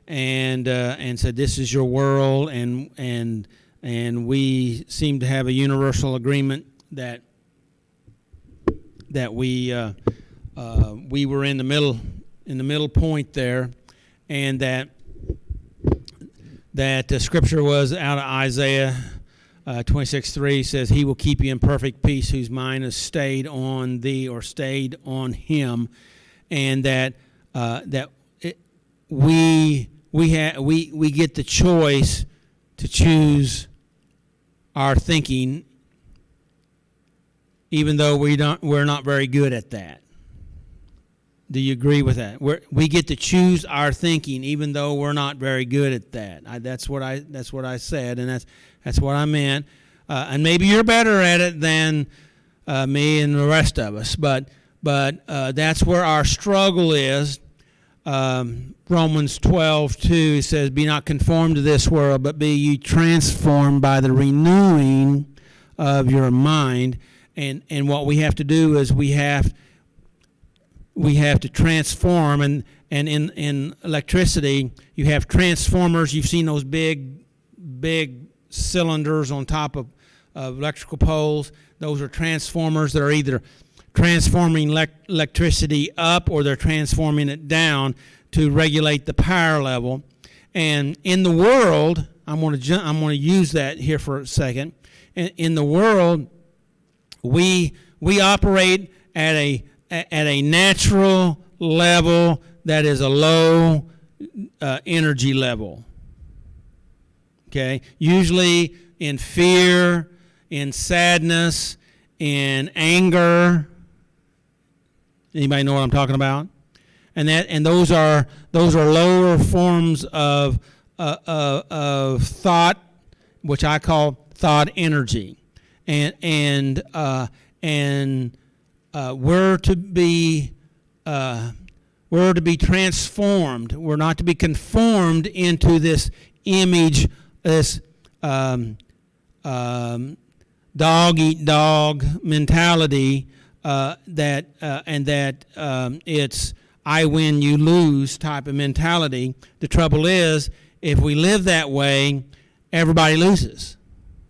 and said, "This is your world," and we seem to have a universal agreement that we were in the middle point there, and that the scripture was out of Isaiah 26:3 says, "He will keep you in perfect peace, whose mind is stayed on thee," or stayed on him, and that we get the choice to choose our thinking, even though we're not very good at that. Do you agree with that? We get to choose our thinking, even though we're not very good at that. That's what I said, and that's what I meant. And maybe you're better at it than me and the rest of us, but that's where our struggle is. Romans 12:2 says, "Be not conformed to this world, but be ye transformed by the renewing of your mind." And what we have to do is we have to transform, and in electricity you have transformers. You've seen those big cylinders on top of electrical poles. Those are transformers that are either transforming electricity up or they're transforming it down to regulate the power level. And in the world, I'm going to use that here for a second. In the world, we operate at a natural level that is a low energy level. Okay, usually in fear, in sadness, in anger. Anybody know what I'm talking about? And those are lower forms of thought, which I call thought energy, and we're to be transformed. We're not to be conformed into this image, this dog eat dog mentality, that it's I win, you lose type of mentality. The trouble is, if we live that way, everybody loses,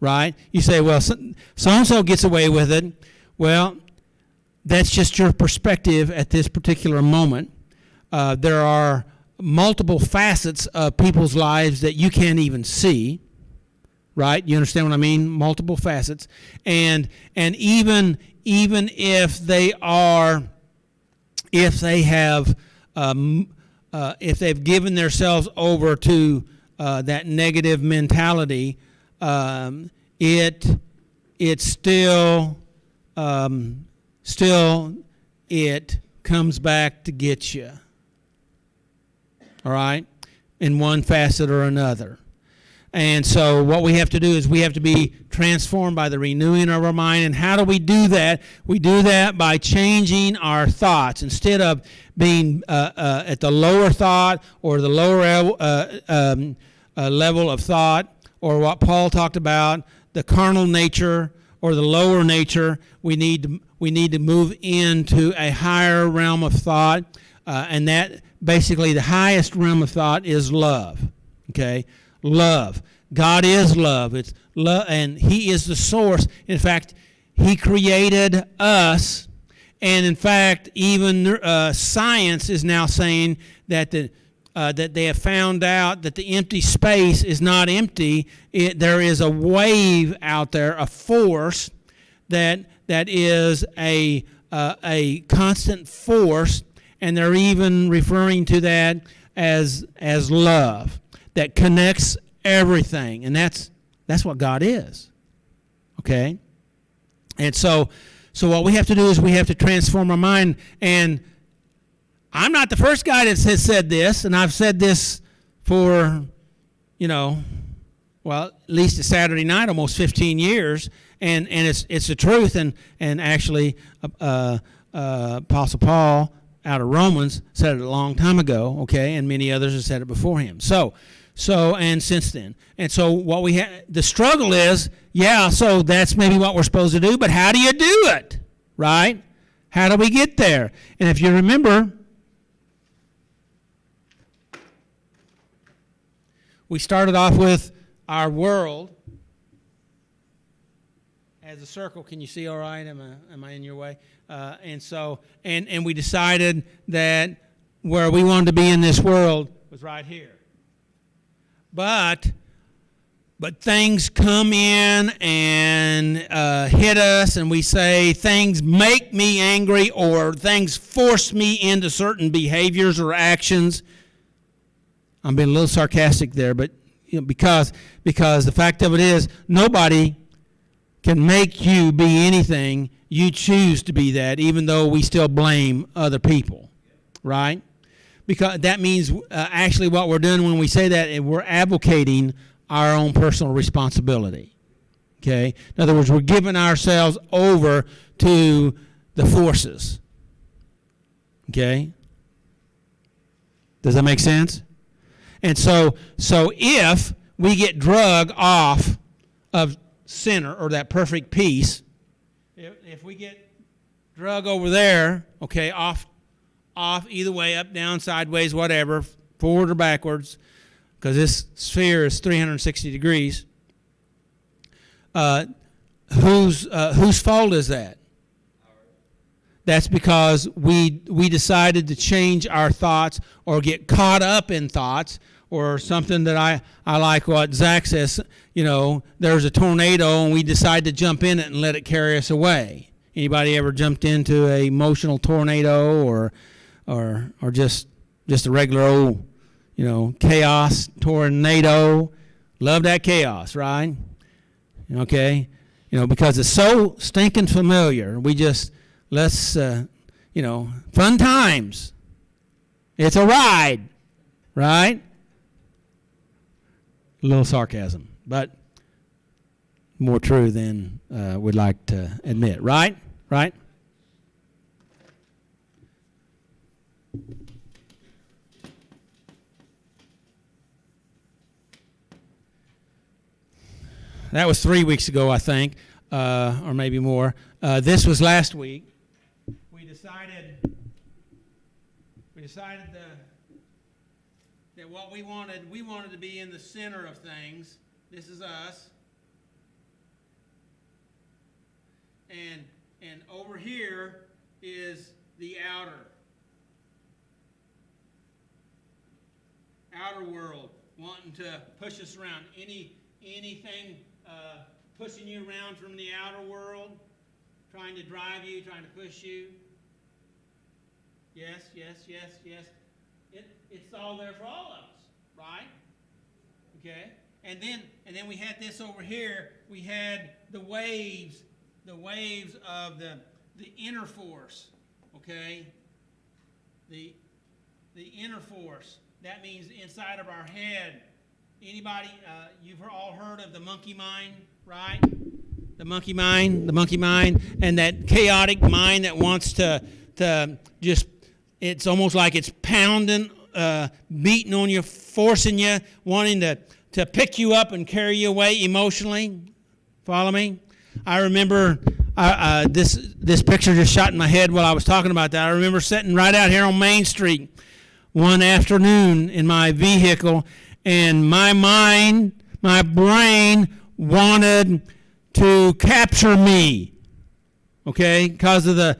right? You say, well, so-and-so gets away with it. Well, that's just your perspective at this particular moment. There are multiple facets of people's lives that you can't even see, right? You understand what I mean? Multiple facets. And even if they if they've given themselves over to that negative mentality, it still it comes back to get you. All right, in one facet or another. And so what we have to do is we have to be transformed by the renewing of our mind. And how do we do that? We do that by changing our thoughts. Instead of being at the lower thought or the lower level of thought, or what Paul talked about, the carnal nature or the lower nature, we need to move into a higher realm of thought, and that basically the highest realm of thought is love. Okay. Love. God is love. It's love, and He is the source. In fact, He created us, and in fact, even science is now saying that that they have found out that the empty space is not empty. There is a wave out there, a force that is a constant force, and they're even referring to that as love, that connects everything, and that's what God is. Okay? And so what we have to do is we have to transform our mind. And I'm not the first guy that has said this, and I've said this for, at least a Saturday night, almost 15 years, and it's the truth. And actually, Apostle Paul out of Romans said it a long time ago. Okay, and many others have said it before him. So and since then. And so what we have, the struggle is, so that's maybe what we're supposed to do, but how do you do it, right? How do we get there? And if you remember, we started off with our world as a circle. Can you see all right? Am I in your way? And we decided that where we wanted to be in this world was right here. But things come in and hit us, and we say things make me angry, or things force me into certain behaviors or actions. I'm being a little sarcastic there, but because the fact of it is, nobody can make you be anything. You choose to be that, even though we still blame other people, right? Because that means actually what we're doing when we say that, we're advocating our own personal responsibility, okay? In other words, we're giving ourselves over to the forces, okay? Does that make sense? And so if we get drug off of center, or that perfect peace, if we get drug over there, okay, off either way, up, down, sideways, whatever, forward or backwards, because this sphere is 360 degrees, whose fault is that? That's because we decided to change our thoughts or get caught up in thoughts, or something that I like what Zach says, there's a tornado and we decide to jump in it and let it carry us away. Anybody ever jumped into an emotional tornado or just a regular old, chaos tornado? Love that chaos, right? Okay? Because it's so stinking familiar. We just, fun times. It's a ride, right? A little sarcasm, but more true than we'd like to admit, right? Right? That was 3 weeks ago, I think, or maybe more. This was last week. We decided that what we wanted to be in the center of things. This is us. And over here is the outer world, wanting to push us around. Anything pushing you around from the outer world, trying to drive you, trying to push you. Yes. It's all there for all of us, right? Okay? And then we had this over here. We had the waves of the inner force, okay? The inner force. That means inside of our head. Anybody, you've all heard of the monkey mind, right? The monkey mind, and that chaotic mind that wants to just, it's almost like it's pounding, beating on you, forcing you, wanting to pick you up and carry you away emotionally. Follow me? I remember this picture just shot in my head while I was talking about that. I remember sitting right out here on Main Street one afternoon in my vehicle, and my brain wanted to capture me, okay, because of the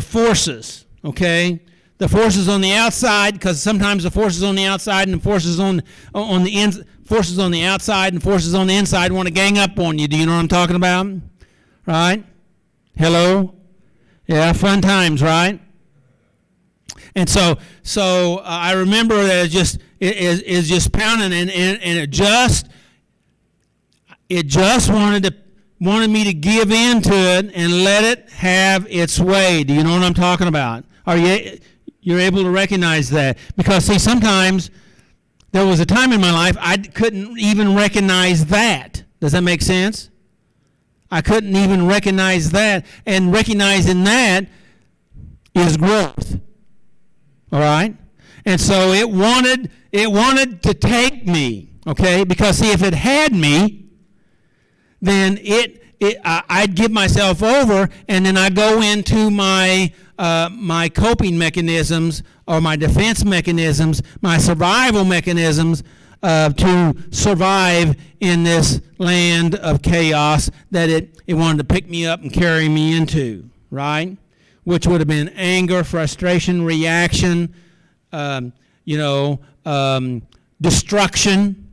forces, okay? The forces on the outside, because sometimes the forces on the outside and the forces on the forces on the outside and forces on the inside want to gang up on you. Do you know what I'm talking about? Right? Hello? Yeah, fun times, right? And so I remember that it's just pounding, and it just wanted me to give in to it and let it have its way. Do you know what I'm talking about? You're able to recognize that? Because see, sometimes there was a time in my life I couldn't even recognize that. Does that make sense? I couldn't even recognize that, and recognizing that is growth. All right? And so it wanted to take me, okay? Because see, if it had me, then I'd give myself over, and then I go into my coping mechanisms or my defense mechanisms, my survival mechanisms to survive in this land of chaos that it wanted to pick me up and carry me into, right? Which would have been anger, frustration, reaction, destruction.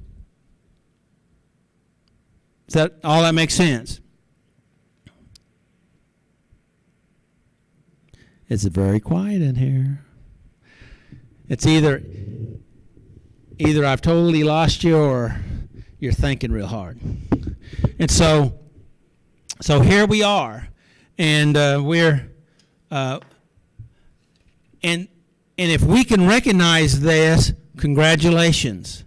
Does that all that makes sense? It's very quiet in here. It's either I've totally lost you or you're thinking real hard. And so here we are, and we're and if we can recognize this, congratulations.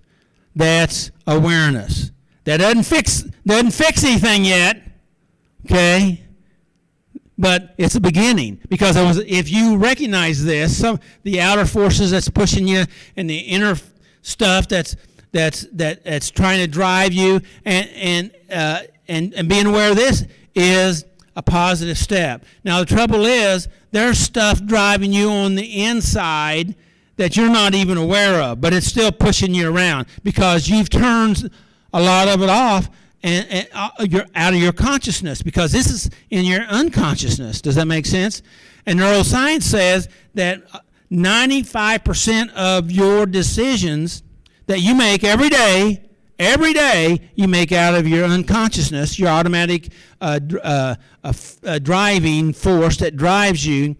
That's awareness. That doesn't fix anything yet, okay? But it's a beginning, because if you recognize this, the outer forces that's pushing you and the inner stuff that's trying to drive you, and being aware of this is a positive step. Now the trouble is, there's stuff driving you on the inside that you're not even aware of, but it's still pushing you around because you've turned a lot of it off, and you're out of your consciousness, because this is in your unconsciousness. Does that make sense? And neuroscience says that 95% of your decisions that you make every day, you make out of your unconsciousness, your automatic driving force that drives you.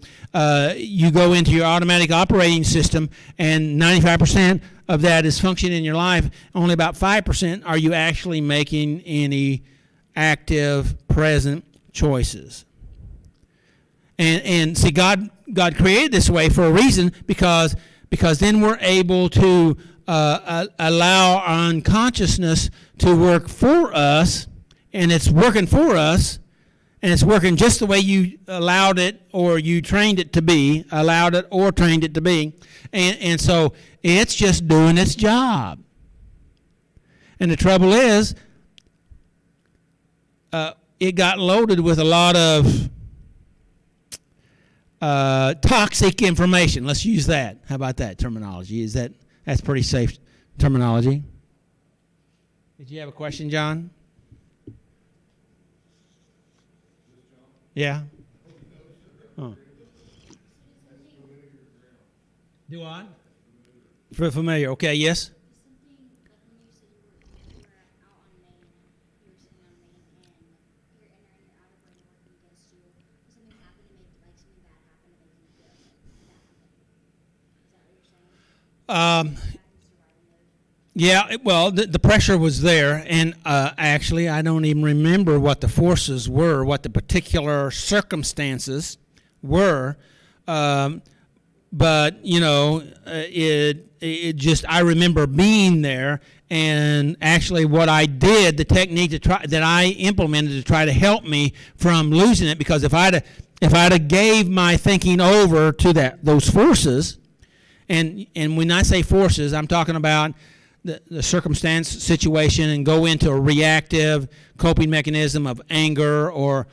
You go into your automatic operating system, and 95% of that is functioning in your life. Only about 5% are you actually making any active, present choices. And see, God created this way for a reason, because then we're able to allow our unconsciousness to work for us, and it's working for us, and it's working just the way you allowed it or you trained it to be, and so it's just doing its job. And the trouble is, it got loaded with a lot of toxic information. Let's use that. How about that terminology? That's pretty safe terminology. Did you have a question, John? Yeah. Oh. Do I? Familiar. Okay. Yes. Yeah, well, the pressure was there, and actually, I don't even remember what the forces were, what the particular circumstances were, but it just, I remember being there, and actually, what I did, the technique that I implemented to try to help me from losing it, because if I'd have gave my thinking over to those forces, and when I say forces, I'm talking about the circumstance, situation, and go into a reactive coping mechanism of anger or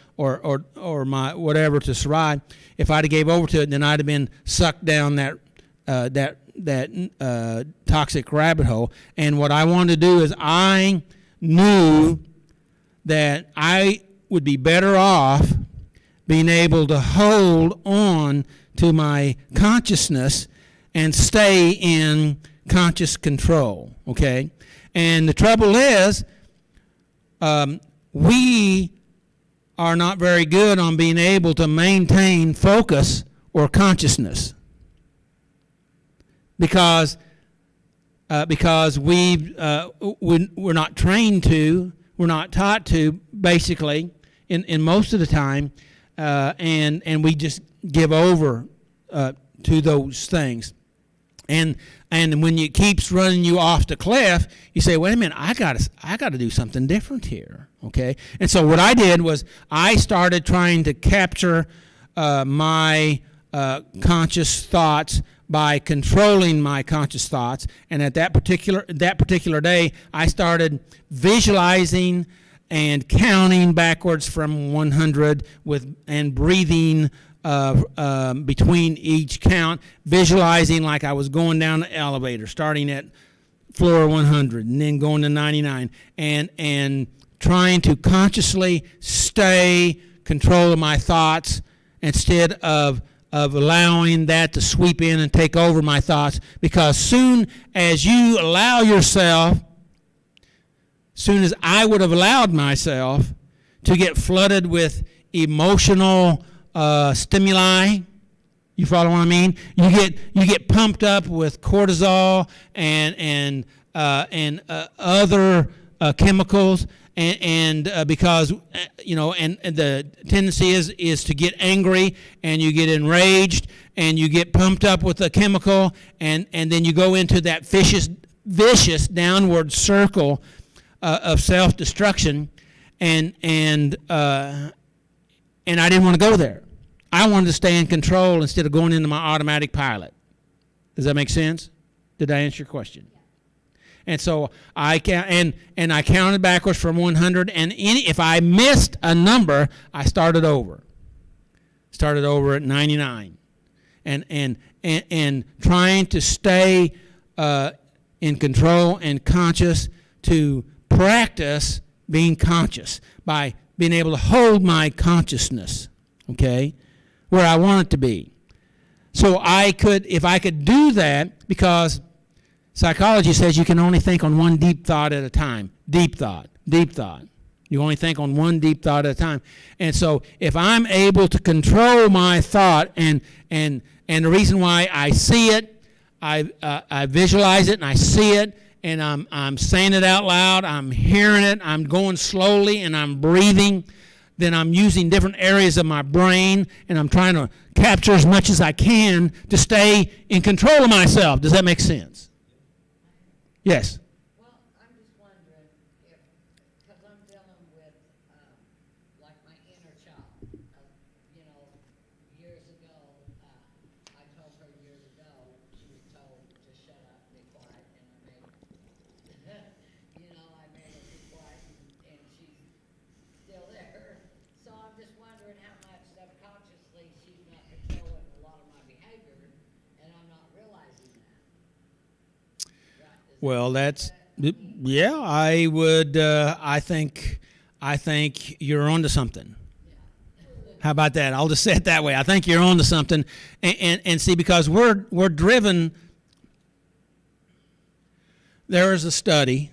my whatever to survive. If I'd have gave over to it, then I'd have been sucked down that toxic rabbit hole. And what I wanted to do is, I knew that I would be better off being able to hold on to my consciousness and stay in conscious control, okay? And the trouble is, we are not very good on being able to maintain focus or consciousness, because we're not trained to, we're not taught to, basically, in most of the time, and we just give over to those things. And when it keeps running you off the cliff, you say, wait a minute, I got to do something different here, okay? And so what I did was, I started trying to capture my conscious thoughts by controlling my conscious thoughts. And at that particular day, I started visualizing and counting backwards from 100 and breathing between each count, visualizing like I was going down the elevator, starting at floor 100 and then going to 99 and trying to consciously stay control of my thoughts instead of allowing that to sweep in and take over my thoughts, because soon as you allow yourself, soon as I would have allowed myself to get flooded with emotional stimuli, you follow what I mean? You get pumped up with cortisol and other chemicals, and because and the tendency is to get angry, and you get enraged, and you get pumped up with a chemical, and then you go into that vicious downward circle of self-destruction, and I didn't want to go there. I wanted to stay in control instead of going into my automatic pilot. Does that make sense? Did I answer your question? And so I counted backwards from 100, and if I missed a number, I started over. Started over at 99, and trying to stay in control and conscious, to practice being conscious by being able to hold my consciousness, okay, where I want it to be. So if I could do that, because psychology says you can only think on one deep thought at a time. Deep thought. You only think on one deep thought at a time. And so if I'm able to control my thought, and the reason why I see it, I visualize it and I see it, and I'm saying it out loud, I'm hearing it, I'm going slowly, and I'm breathing, then I'm using different areas of my brain, and I'm trying to capture as much as I can to stay in control of myself. Does that make sense? Yes. Well, I'm just wondering if, because I'm dealing with, like my inner child. Years ago, I told her years ago, she was told to shut up, be quiet, and I made her, I made her be quiet, and she's still there. So I'm just wondering how much subconsciously she's not controlling a lot of my behavior, and I'm not realizing that. Well, yeah, I would, I think you're onto something. How about that? I'll just say it that way. I think you're onto something. And see, because we're driven, there is a study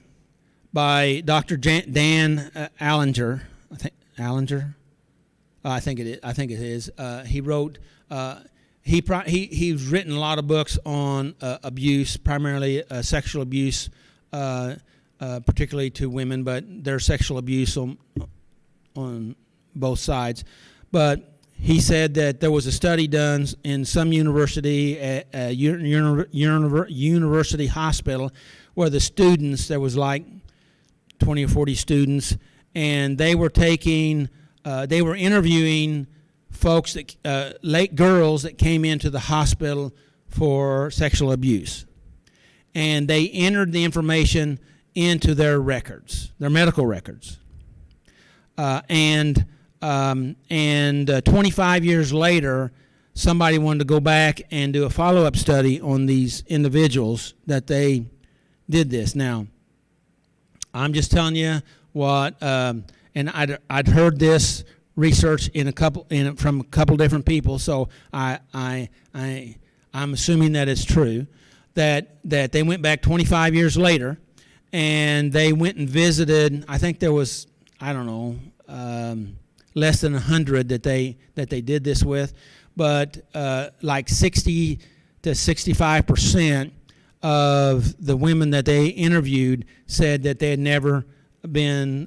by Dr. Dan Allinger. I think it is. He wrote, he's written a lot of books on abuse, primarily sexual abuse, particularly to women, but there's sexual abuse on both sides. But he said that there was a study done in some university, university hospital, where the students, there was like 20 or 40 students, and they were interviewing folks girls that came into the hospital for sexual abuse, and they entered the information into their records, their medical records, and 25 years later, somebody wanted to go back and do a follow-up study on these individuals that they did this. Now, I'm just telling you what, and I'd heard this research from a couple different people, so I'm assuming that it's true, that they went back 25 years later, and they went and visited. I think there was, I don't know, less than 100 that they did this with, but like 60 to 65% of the women that they interviewed said that they had never been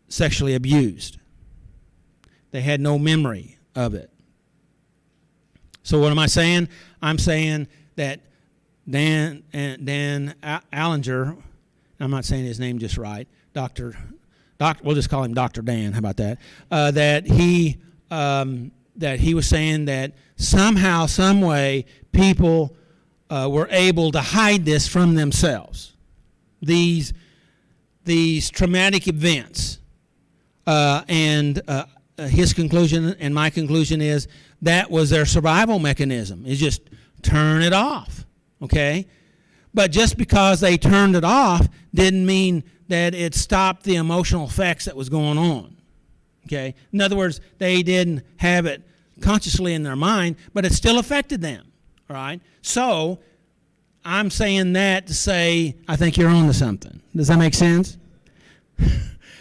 sexually abused. They had no memory of it. So what am I saying? I'm saying that Dan Allinger, I'm not saying his name just right, we'll just call him Dr. Dan. How about that? That he was saying that somehow, some way, people were able to hide this from themselves. These traumatic events, and his conclusion and my conclusion is that was their survival mechanism. Is just turn it off, okay? But just because they turned it off didn't mean that it stopped the emotional effects that was going on. Okay? In other words, they didn't have it consciously in their mind, but it still affected them. All right? So, I'm saying that to say I think you're on to something. Does that make sense?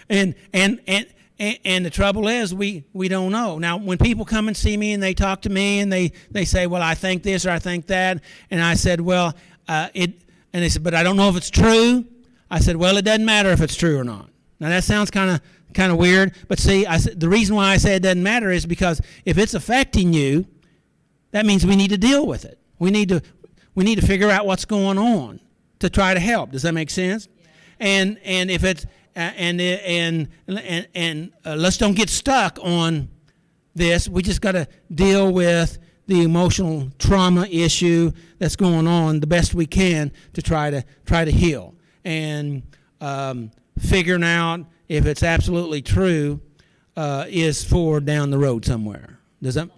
and the trouble is we don't know. Now, when people come and see me and they talk to me and they say, well, I think this or I think that, and I said, well, and they said, but I don't know if it's true. I said, well, it doesn't matter if it's true or not. Now, that sounds kind of weird, but see, the reason why I say it doesn't matter is because if it's affecting you, that means we need to deal with it. We need to figure out what's going on to try to help. Does that make sense? Yeah. And if it's and let's don't get stuck on this. We just got to deal with the emotional trauma issue that's going on the best we can to try to heal and figuring out if it's absolutely true is for down the road somewhere. Does that?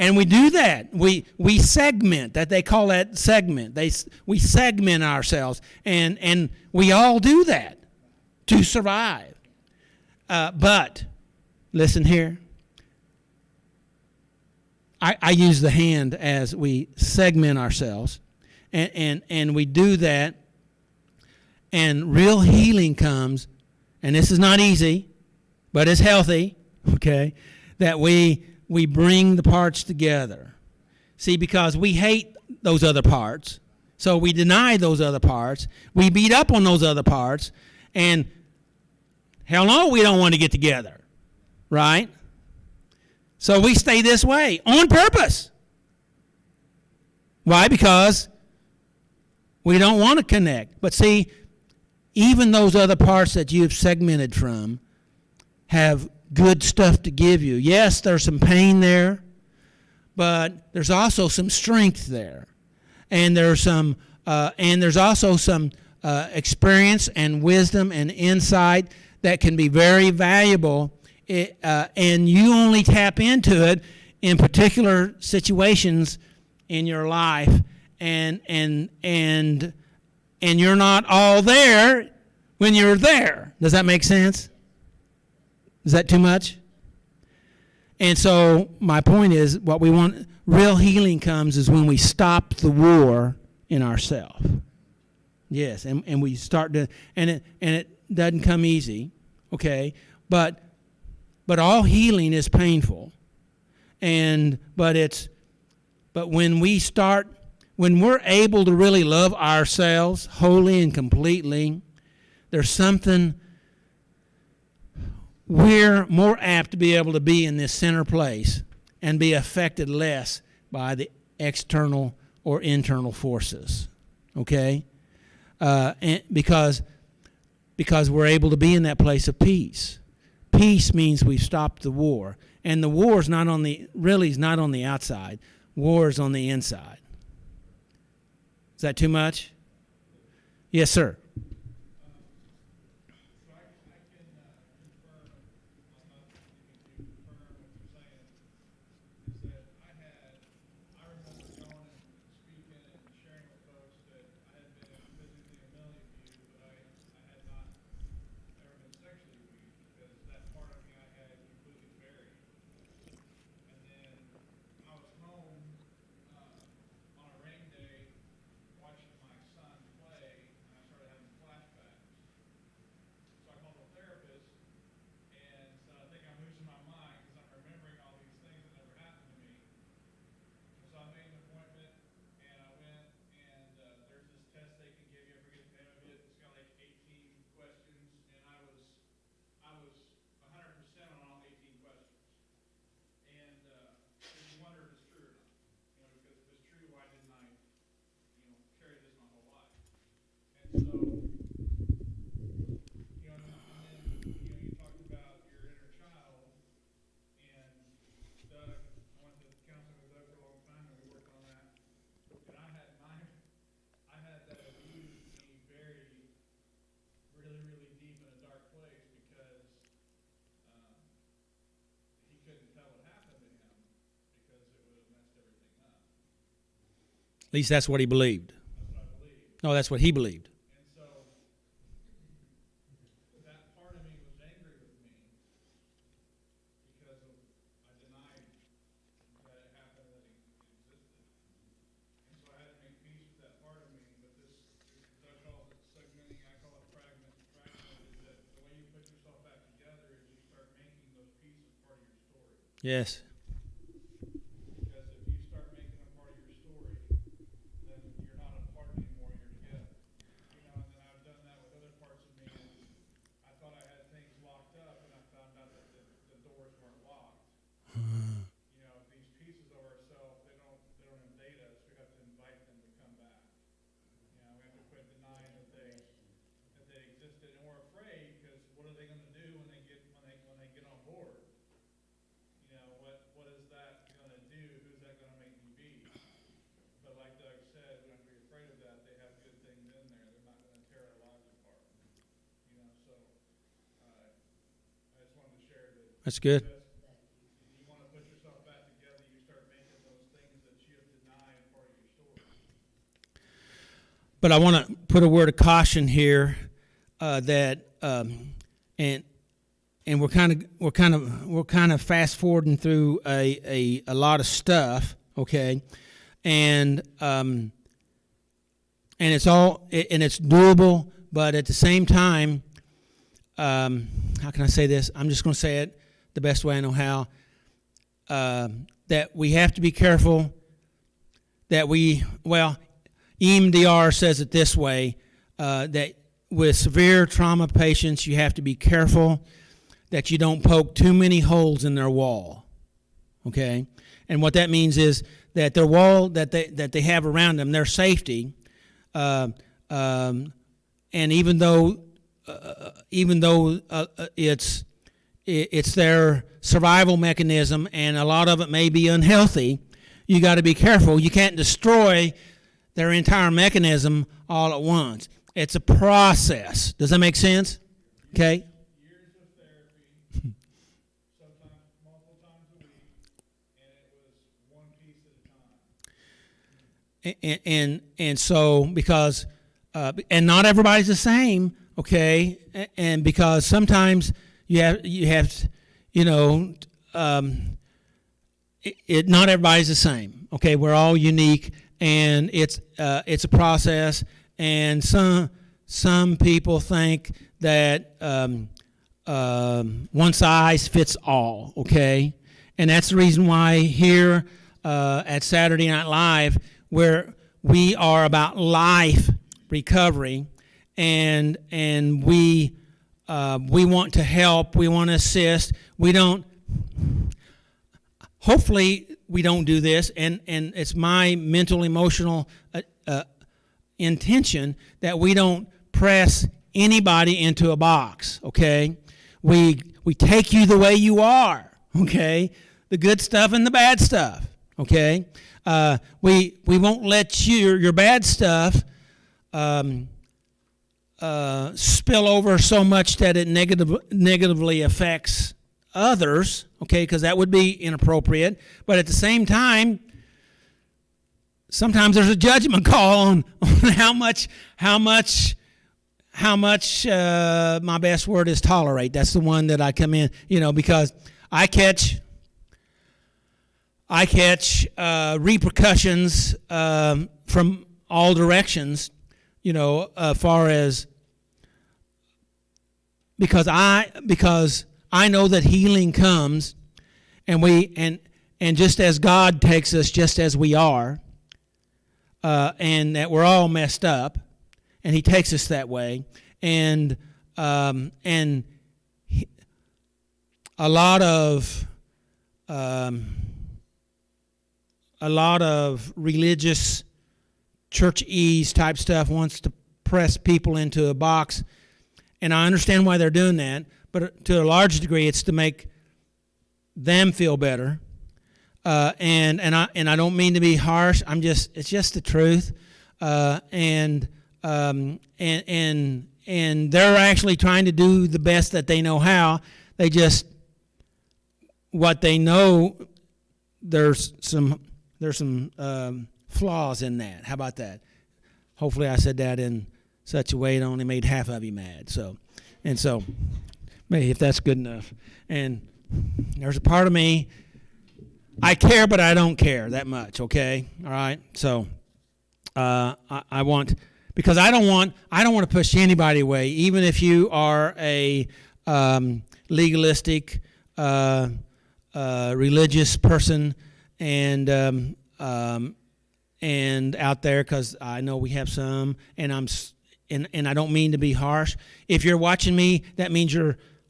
And we do that. We segment that. They call that segment. We segment ourselves, and we all do that to survive. But listen here. I use the hand as we segment ourselves, and we do that. And real healing comes, and this is not easy, but it's healthy. Okay, that we bring the parts together. See, because we hate those other parts, so we deny those other parts. We beat up on those other parts, and hell no, we don't want to get together, right? So we stay this way on purpose. Why? Because we don't want to connect. But see, even those other parts that you've segmented from have good stuff to give you. Yes, there's some pain there, but there's also some strength there, and there's also some experience and wisdom and insight that can be very valuable. And you only tap into it in particular situations in your life, and you're not all there when you're there. Does that make sense? Is that too much? And so my point is, what we want, real healing comes is when we stop the war in ourselves. Yes, and we start to, and it doesn't come easy, okay? But all healing is painful, but when we're able to really love ourselves wholly and completely, there's something. We're more apt to be able to be in this center place and be affected less by the external or internal forces, okay? And because we're able to be in that place of peace. Peace means we've stopped the war, and the war is not on the outside. War is on the inside. Is that too much? Yes, sir. At least that's what he believed. That's what I believe. No, that's what he believed. And so that part of me was angry with me because I denied that it happened, that it existed. And so I had to make peace with that part of me. But this Doug calls it segmenting, I call it fragment, is that the way you put yourself back together is you start making those pieces part of your story. Yes. Because if you start making them part of your story, then you're not apart anymore, you're together. You know, and then I've done that with other parts of me. And I thought I had things locked up, and I found out that the doors weren't locked. You know, these pieces of ourselves, they don't invade us. We have to invite them to come back. You know, we have to quit denying that they existed, and we're afraid because what are they going to do when they get on board? You know, what is that going to do? Who's that going to make me be? But like Doug said, we don't have to be afraid of that. They have good things in there. They're not going to tear our lives apart. You know, so I just wanted to share that. That's good. You want to put yourself back together, you start making those things that you have denied part of your story. But I want to put a word of caution here and we're kind of fast forwarding through a lot of stuff, okay, and it's doable, but at the same time, how can I say this? I'm just going to say it the best way I know how. That we have to be careful. EMDR says it this way: that with severe trauma patients, you have to be careful that you don't poke too many holes in their wall. Okay, and what that means is that their wall that they have around them, their safety, and even though it's their survival mechanism, and a lot of it may be unhealthy, you got to be careful. You can't destroy their entire mechanism all at once. It's a process. Does that make sense? Okay. Years of therapy, sometimes multiple times a week, and it was one piece at a time. And so because and not everybody's the same, okay, and because sometimes you have not everybody's the same, okay. We're all unique, and it's a process, and some people think that one size fits all, okay, and that's the reason why here at Saturday Night Live, where we are about life recovery, and we want to help, we want to assist. Hopefully we don't do this, and it's my mental, emotional intention that we don't press anybody into a box, okay? We take you the way you are, okay? The good stuff and the bad stuff, okay? We won't let your bad stuff spill over so much that it negatively affects others, okay, because that would be inappropriate. But at the same time, sometimes there's a judgment call on how much my best word is tolerate. That's the one that I come in, because I catch repercussions from all directions, far as because I know that healing comes, and just as God takes us just as we are, and that we're all messed up, and He takes us that way, and a lot of religious church-ese type stuff wants to press people into a box, and I understand why they're doing that, but to a large degree it's to make them feel better, and I don't mean to be harsh. It's just the truth, and they're actually trying to do the best that they know how. What they know, there's some flaws in that. How about that? Hopefully I said that in such a way it only made half of you mad. So maybe if that's good enough. And there's a part of me, I care, but I don't care that much, okay? All right? So I want, because I don't want to push anybody away, even if you are a legalistic, religious person and out there, because I know we have some, and I don't mean to be harsh. If you're watching me, that means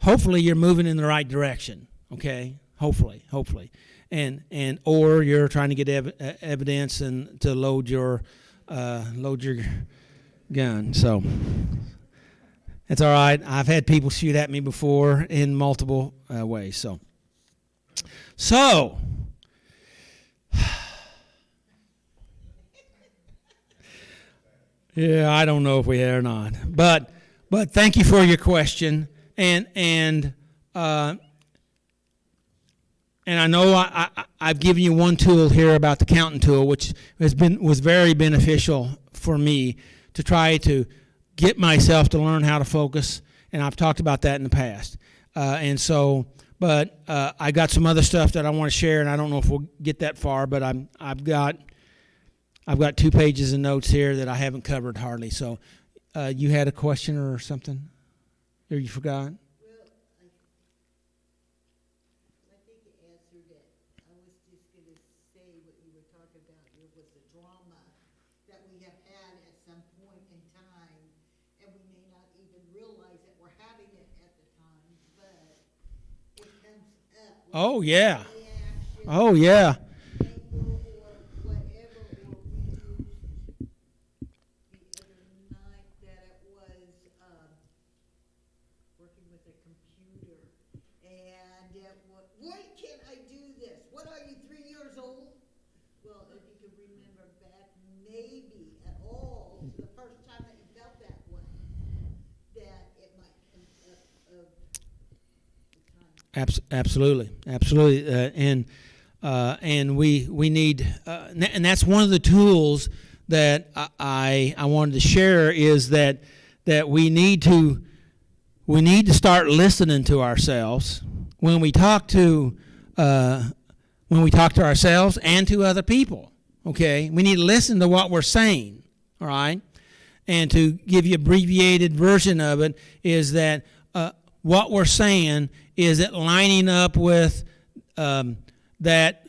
hopefully you're moving in the right direction, okay? Hopefully, and or you're trying to get evidence and to load your gun. So it's all right. I've had people shoot at me before in multiple ways. So. Yeah, I don't know if we are or not, but thank you for your question, and I know I've given you one tool here about the counting tool, which was very beneficial for me to try to get myself to learn how to focus, and I've talked about that in the past, but I got some other stuff that I want to share, and I don't know if we'll get that far, but I've got 2 pages of notes here that I haven't covered hardly. So you had a question or something? Or you forgot? Well, I think you answered it. I was just going to say what you were talking about here was the drama that we have had at some point in time, and we may not even realize that we're having it at the time, but it comes up. Oh, yeah. Reaction, Oh, yeah. anger, or whatever, or we used the other night that it was, working with a computer, and it was, why can't I do this? What are you, 3 years old? Well, if you could remember back maybe at all to the first time that you felt that way, that it might come up of the time. Absolutely. And we need, and that's one of the tools that I wanted to share, is that we need to start listening to ourselves when we talk to ourselves and to other people. Okay, we need to listen to what we're saying. All right, and to give you an abbreviated version of it is that what we're saying is it lining up with that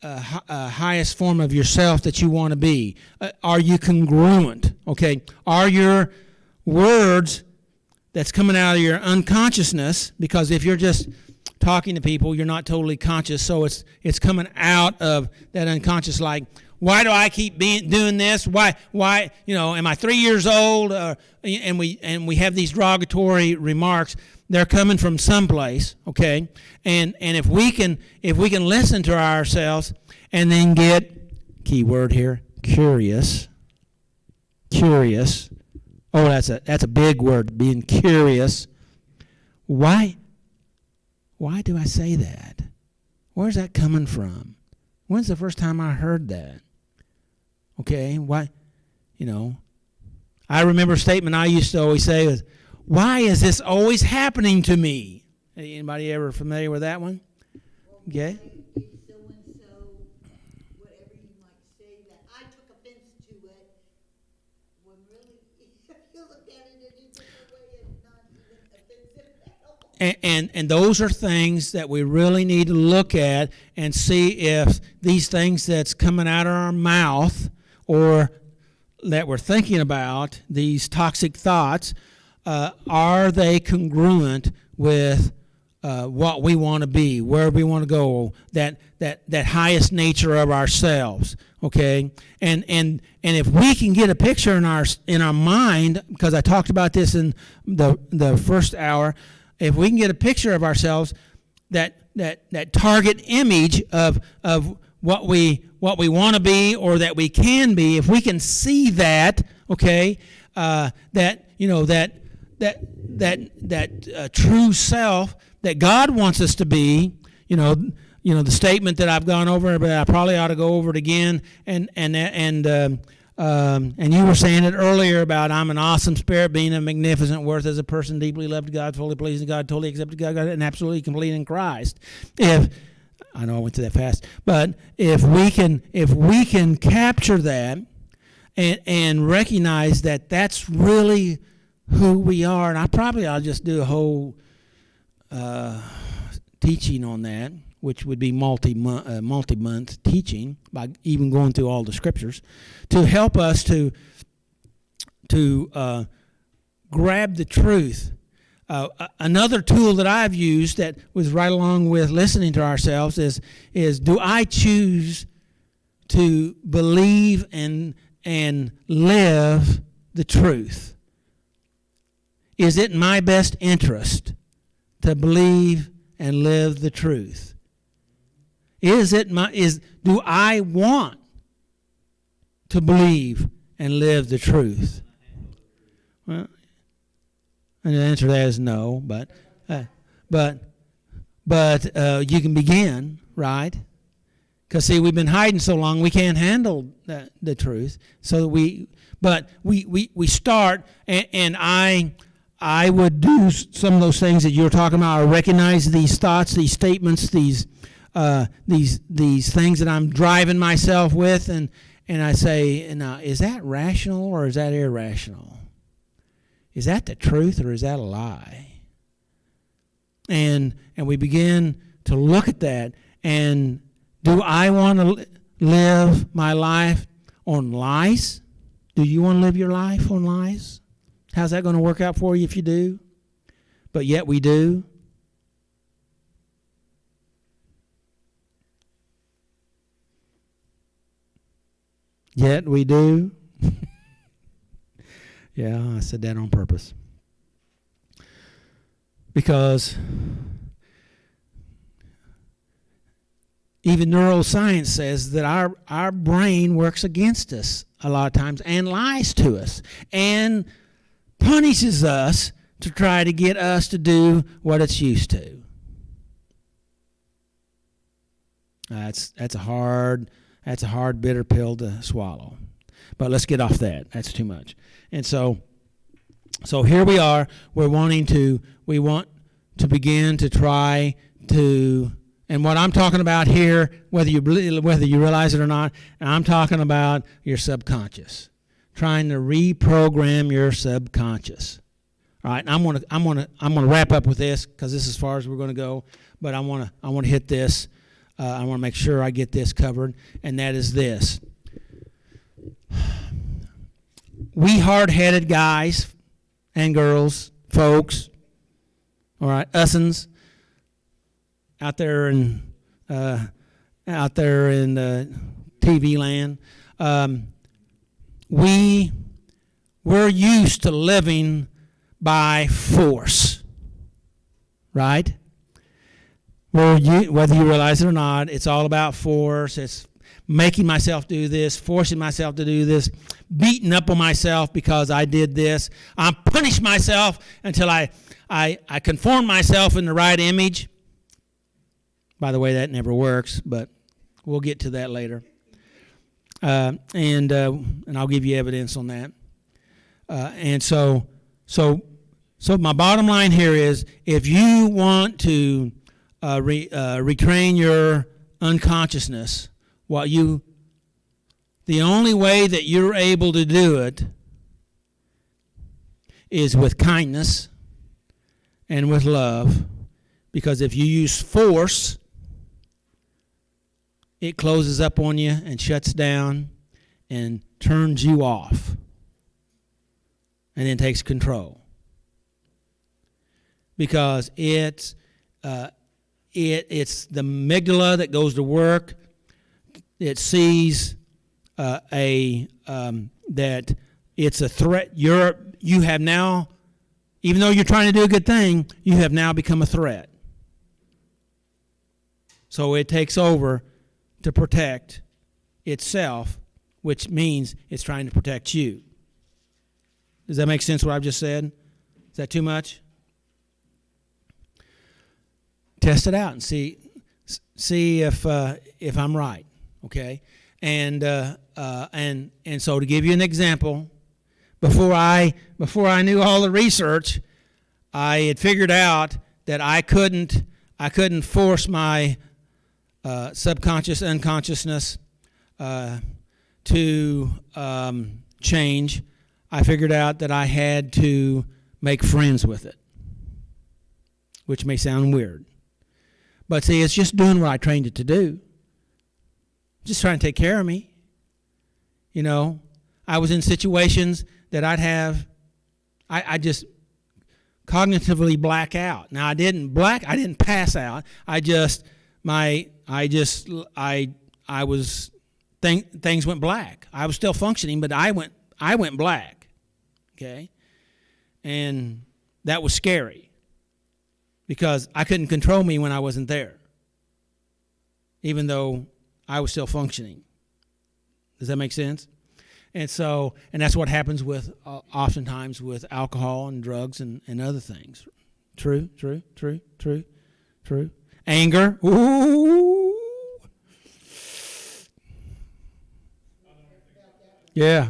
highest form of yourself that you want to be? Are you congruent? Okay, are your words that's coming out of your unconsciousness, because if you're just talking to people, you're not totally conscious, so it's coming out of that unconscious, like, why do I keep doing this? Why? Am I 3 years old? And we have these derogatory remarks. They're coming from someplace, okay? And if we can listen to ourselves and then get, key word here, curious. Oh, that's a big word, being curious. Why do I say that? Where's that coming from? When's the first time I heard that? Okay, why? I remember a statement I used to always say was, why is this always happening to me? Anybody ever familiar with that one? Okay. Why is so-and-so, whatever you might say, that I took offense to it, when really, if you look at it in a different way, it's not even offensive at all. And those are things that we really need to look at and see if these things that's coming out of our mouth or that we're thinking about, these toxic thoughts, are they congruent with what we want to be, where we want to go, that highest nature of ourselves, okay? And if we can get a picture in our mind, because I talked about this in the first hour, if we can get a picture of ourselves, that target image of what we want to be or that we can be, if we can see that, okay, that true self that God wants us to be, the statement that I've gone over, but I probably ought to go over it again. And you were saying it earlier about I'm an awesome spirit, being of magnificent worth as a person, deeply loved God, fully pleasing God, totally accepted God, and absolutely complete in Christ. I know I went to that fast, but if we can capture that and recognize that that's really who we are, and I'll just do a whole teaching on that, which would be multi-month teaching by even going through all the scriptures to help us to grab the truth. Another tool that I've used that was right along with listening to ourselves is do I choose to believe and live the truth? Is it in my best interest to believe and live the truth? Do I want to believe and live the truth? Well, and the answer to that is no, but you can begin, right? Because see, we've been hiding so long, we can't handle the truth. So we start, and I would do some of those things that you were talking about. I recognize these thoughts, these statements, these things that I'm driving myself with, and I say, now, is that rational or is that irrational? Is that the truth or is that a lie? And we begin to look at that, and do I want to live my life on lies? Do you want to live your life on lies? How's that going to work out for you if you do? But yet we do. Yet we do. Yeah, I said that on purpose. Because even neuroscience says that our brain works against us a lot of times and lies to us and punishes us to try to get us to do what it's used to. That's a hard bitter pill to swallow. But let's get off that. That's too much. And so here we are. We want to begin to try to, and what I'm talking about here, whether you realize it or not, I'm talking about your subconscious, trying to reprogram your subconscious. All right, and I'm gonna wrap up with this because this is as far as we're going to go. But I want to hit this. I want to make sure I get this covered, and that is this. We hard-headed guys and girls, folks, all right, usins out there in TV land, we're used to living by force, right? Whether you realize it or not, it's all about force. It's making myself do this, forcing myself to do this, beating up on myself because I did this. I punish myself until I conform myself in the right image. By the way, that never works, but we'll get to that later. And I'll give you evidence on that. And so my bottom line here is, if you want to retrain your unconsciousness, the only way that you're able to do it is with kindness and with love, because if you use force, it closes up on you and shuts down and turns you off and then takes control, because it's the amygdala that goes to work. It sees that it's a threat. You have now, even though you're trying to do a good thing, you have now become a threat. So it takes over to protect itself, which means it's trying to protect you. Does that make sense what I've just said? Is that too much? Test it out and see. see if I'm right, okay? And so to give you an example, before I knew all the research, I had figured out that I couldn't force my subconscious unconsciousness to change. I figured out that I had to make friends with it, which may sound weird. But see, it's just doing what I trained it to do. Just trying to take care of me. You know, I was in situations that I just cognitively black out. Now I didn't pass out. Things went black. I was still functioning, but I went black. Okay? And that was scary because I couldn't control me when I wasn't there, even though I was still functioning. Does that make sense? And that's what happens with oftentimes with alcohol and drugs and other things. True. Anger. Ooh. Yeah.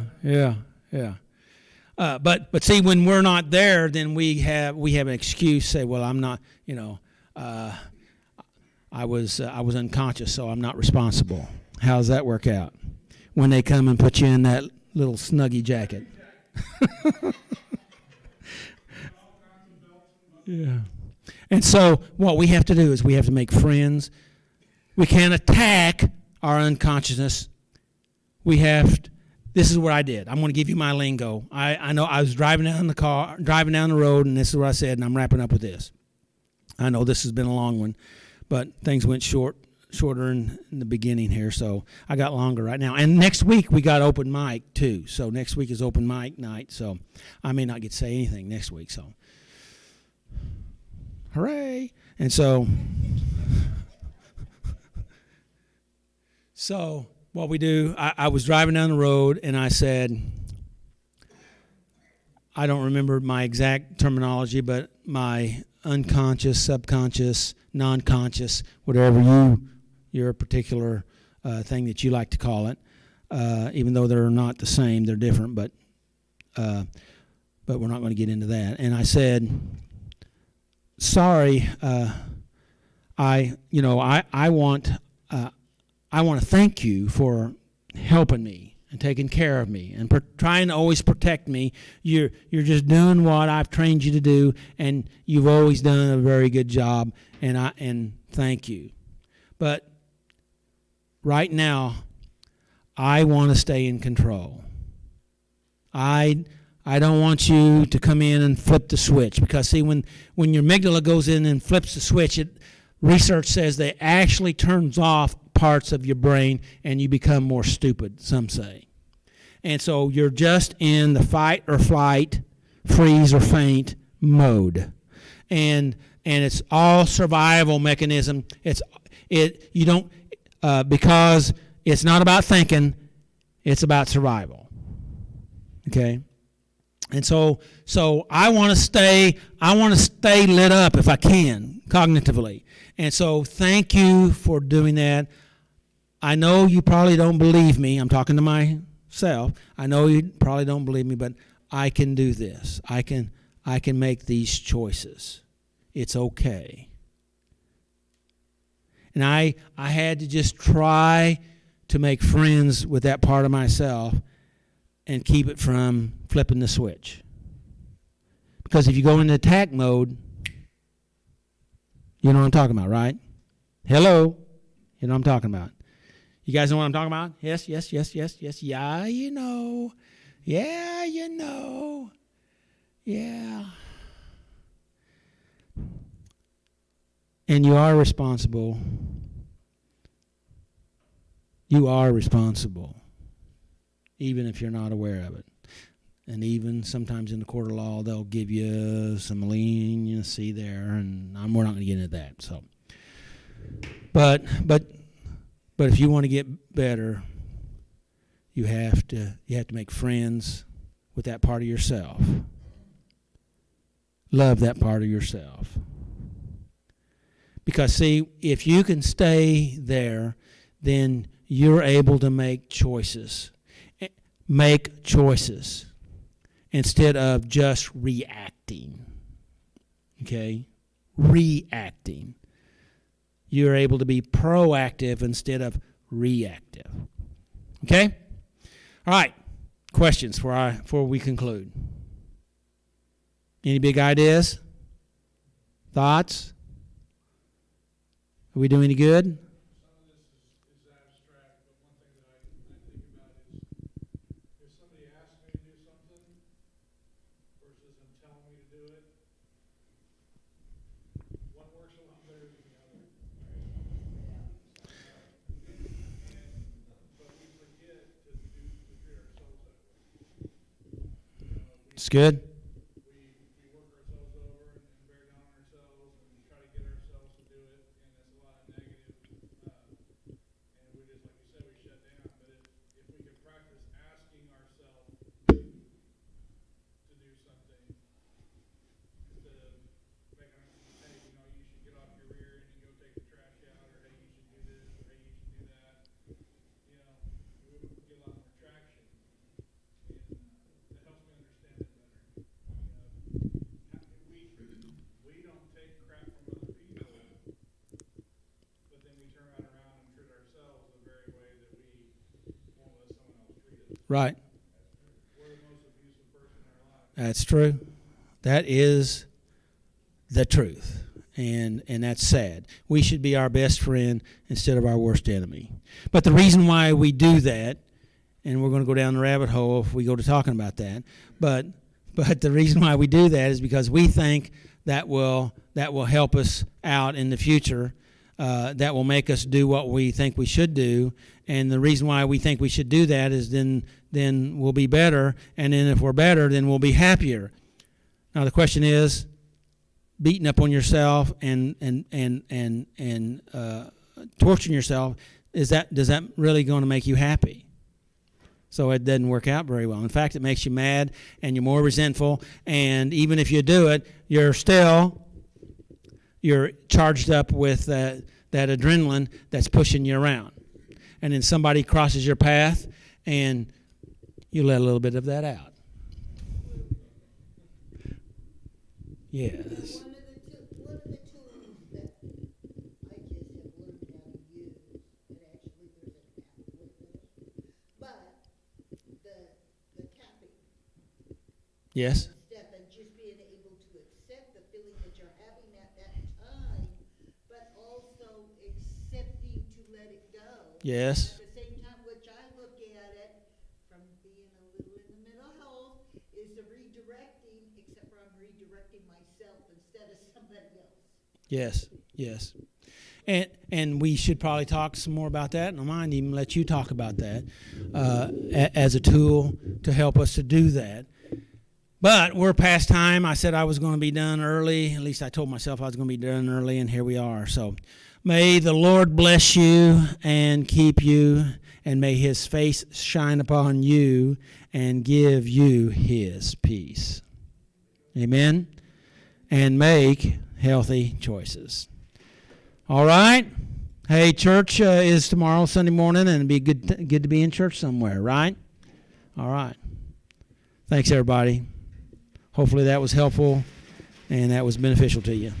But see, when we're not there, then we have an excuse. Say, well, I'm not. I was unconscious, so I'm not responsible. How does that work out? When they come and put you in that little snuggie jacket. Yeah. And so what we have to do is we have to make friends. We can't attack our unconsciousness. This is what I did. I'm going to give you my lingo. I know I was driving down the road, and this is what I said, and I'm wrapping up with this. I know this has been a long one, but things went shorter in the beginning here, so I got longer right now. And next week we got open mic too. So next week is open mic night, so I may not get to say anything next week. So hooray! And so what we do, I was driving down the road and I said, I don't remember my exact terminology, but my unconscious, subconscious, non-conscious, whatever your particular thing that you like to call it, even though they're not the same, they're different, but we're not going to get into that. And I said, sorry, I want to thank you for helping me and taking care of me and trying to always protect me. You're just doing what I've trained you to do, and you've always done a very good job, and thank you. But right now, I want to stay in control. I don't want you to come in and flip the switch, because see, when your amygdala goes in and flips the switch, research says they actually turns off parts of your brain and you become more stupid, some say. And so you're just in the fight or flight, freeze or faint mode. And it's all survival mechanism. Because it's not about thinking, it's about survival. Okay? And so I want to stay lit up if I can, cognitively. And so thank you for doing that. I know you probably don't believe me. I'm talking to myself. I know you probably don't believe me, but I can do this. I can make these choices. It's okay. And I had to just try to make friends with that part of myself and keep it from flipping the switch. Because if you go into attack mode, you know what I'm talking about, right? Hello? You know what I'm talking about. You guys know what I'm talking about? Yes. Yeah, you know. Yeah, you know. Yeah. And you are responsible. You are responsible, even if you're not aware of it. And even sometimes in the court of law, they'll give you some leniency there, and we're not going to get into that. So, but if you want to get better, you have to make friends with that part of yourself. Love that part of yourself. Because, see, if you can stay there, then you're able to make choices. Make choices instead of just reacting. Okay? Reacting. You're able to be proactive instead of reactive. Okay? All right. Questions before we conclude? Any big ideas? Thoughts? Are we doing any good? Some of this is abstract, but one thing that I think about is if somebody asks me to do something versus them telling me to do it, one works a lot better than the other. But we forget to treat ourselves that way. It's good. We work ourselves over and bear down on ourselves and try to get ourselves to do it, and there's a lot of negative. And we just, like you said, we shut down. But if we can practice asking ourselves to do something instead of making our, hey, you should get off your rear and go take the trash out, or hey, you should do this, or hey, you should do that. We would get a lot more traction, and that helps me understand it better. We don't take crap from other people, but then we turn right around and treat ourselves the very way that we won't let someone else treat us. Right. We're the most abusive person in our life. That's true. That is the truth. And that's sad. We should be our best friend instead of our worst enemy. But the reason why we do that, and we're going to go down the rabbit hole if we go to talking about that, but the reason why we do that is because we think that will help us out in the future, that will make us do what we think we should do. And the reason why we think we should do that is then we'll be better, and then if we're better, then we'll be happier. Now the question is, beating up on yourself and torturing yourself, does that really going to make you happy? So it doesn't work out very well. In fact, it makes you mad and you're more resentful. And even if you do it, you're charged up with that adrenaline that's pushing you around. And then somebody crosses your path and you let a little bit of that out. Yes. One of the tools that I just have learned how to use, and actually there's an app with it, but the tapping Yes. step and just being able to accept the feeling that you're having at that time, but also accepting to let it go. Yes. At the same time, which I look at it from being a little in the mental health, is the redirecting, except for I'm redirecting myself instead of somebody else. Yes. Yes. And we should probably talk some more about that. And I might even let you talk about that as a tool to help us to do that. But we're past time. I said I was going to be done early. At least I told myself I was going to be done early, and here we are. So may the Lord bless you and keep you, and may his face shine upon you and give you his peace. Amen? And make healthy choices. All right? Hey, church is tomorrow, Sunday morning, and it'd be good to be in church somewhere, right? All right. Thanks, everybody. Hopefully that was helpful and that was beneficial to you.